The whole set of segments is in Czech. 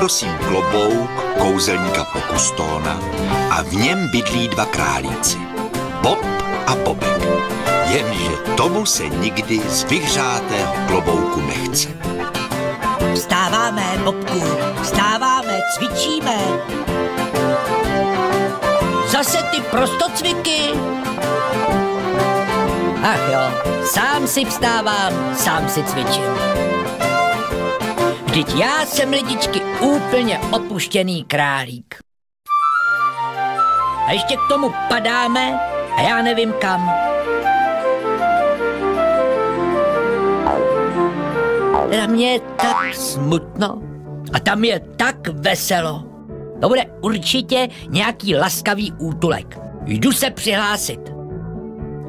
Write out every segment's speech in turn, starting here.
poprosím klobouk kouzelníka Pokustóna a v něm bydlí dva králíci, Bob a Bobek. Jenže tomu se nikdy z vyhřátého klobouku nechce. Vstáváme, Bobku, vstáváme, cvičíme. Zase ty prostocviky. Ach jo, sám si vstávám, sám si cvičím. Vždyť já jsem, lidičky, úplně opuštěný králík. A ještě k tomu padáme a já nevím kam. Teda mě je tak smutno a tam je tak veselo. To bude určitě nějaký laskavý útulek. Jdu se přihlásit.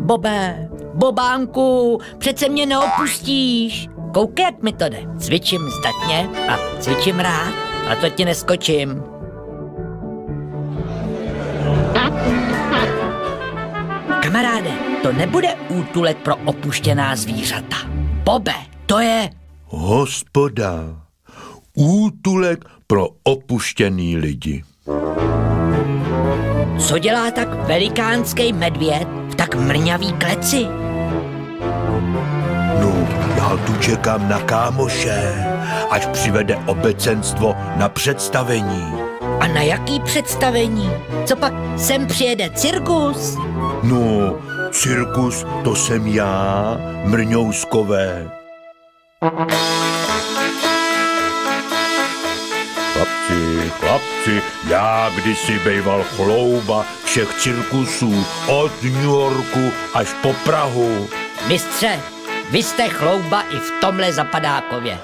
Bobe, Bobánku, přece mě neopustíš. Koukej, jak mi to jde. Cvičím zdatně a cvičím rád, a to ti neskočím. Kamaráde, to nebude útulek pro opuštěná zvířata. Bobe, to je... Hospoda, útulek pro opuštěný lidi. Co dělá tak velikánský medvěd v tak mrňavý kleci? No, já tu čekám na kámoše, až přivede obecenstvo na představení. A na jaký představení? Co pak sem přijede cirkus? No, cirkus to jsem já, Mrňouskové. Chlapci, já kdysi bejval chlouba všech cirkusů od New Yorku až po Prahu. Mistře, vy jste chlouba i v tomhle zapadákově.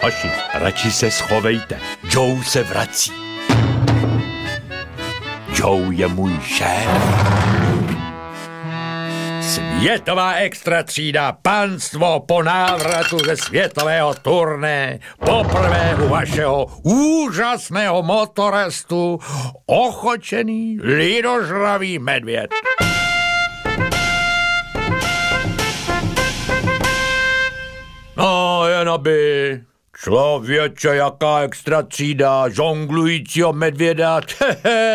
Hoši, radši se schovejte, Joe se vrací. Joe je můj šéf. Světová extra třída, panstvo po návratu ze světového turné, poprvé u vašeho úžasného motorestu, ochočený lidožravý medvěd. No, jen aby... Člověče, jaká extra třída, žonglujícího medvěda,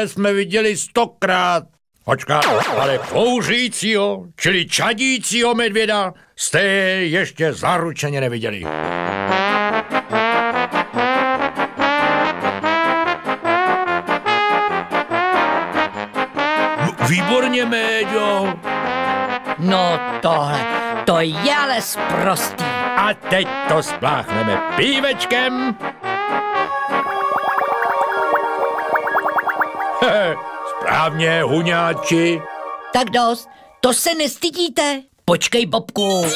jsme viděli 100krát. Počkat, ale kouřícího, čili čadícího medvěda jste ještě zaručeně neviděli. Výborně, Méďo. No tohle, to je ale sprostý. A teď to spláchneme pívečkem. Správně, huňáči. Tak dost, to se nestydíte. Počkej, Bobku.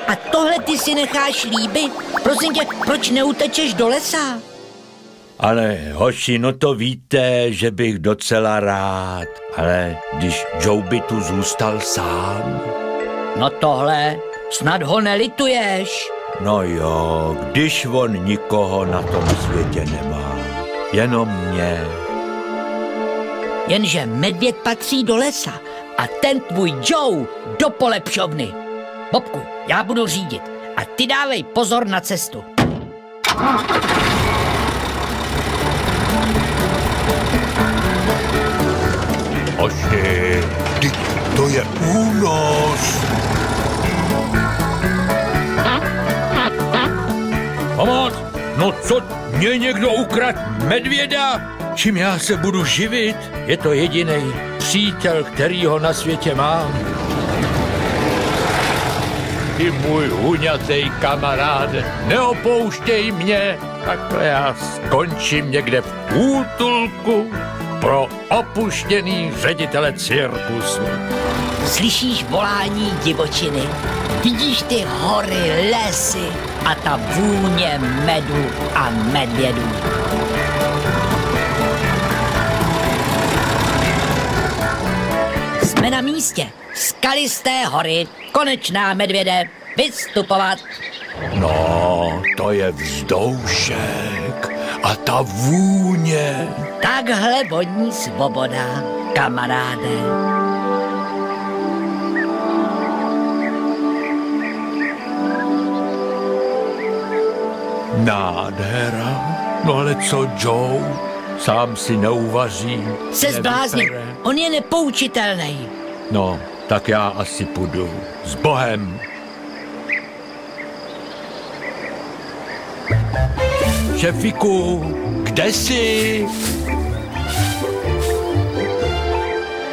A tohle ty si necháš líbit? Prosím tě, proč neutečeš do lesa? Ale hoši, no to víte, že bych docela rád. Ale když Joe by tu zůstal sám. No tohle, snad ho nelituješ. No jo, když on nikoho na tom světě nemá. Jenom mě. Jenže medvěd patří do lesa a ten tvůj Joe do polepšovny. Bobku, já budu řídit a ty dávej pozor na cestu. Oši, to je únos. Pomoc! No co, mě někdo ukradl medvěda? Čím já se budu živit? Je to jediný přítel, kterýho na světě mám. Ty můj huňatej kamaráde, neopouštěj mě, takhle já skončím někde v útulku pro opuštěný ředitele cirkusu. Slyšíš volání divočiny? Vidíš ty hory, lesy a ta vůně medu a medvědů. Jsme na místě. Skalisté hory, konečná medvěde, vystupovat. No, to je vzdoušek. A ta vůně. Takhle voní svoboda, kamaráde. Nádhera. No ale co Joe? Sám si neuvaří. Se zblázním, on je nepoučitelný. No, tak já asi půjdu. S Bohem. Šefiku, kde jsi?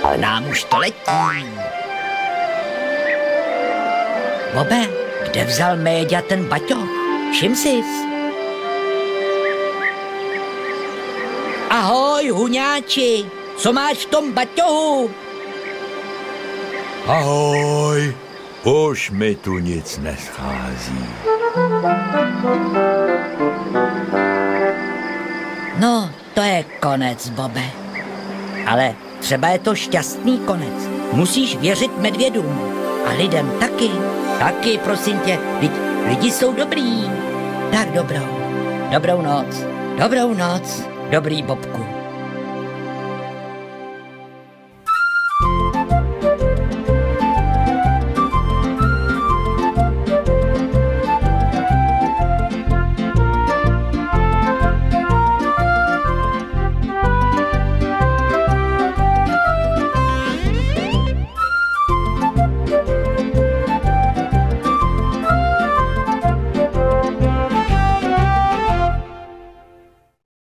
Ale nám už to letí. Bobe, kde vzal Méďa ten baťoch? Všim sis? Ahoj, huňáči, co máš v tom baťohu? Ahoj, už mi tu nic neschází. No, to je konec, Bobe. Ale třeba je to šťastný konec. Musíš věřit medvědům. A lidem taky. Taky, prosím tě, lidi jsou dobrý. Tak dobrou. Dobrou noc. Dobrou noc, dobrý Bobku.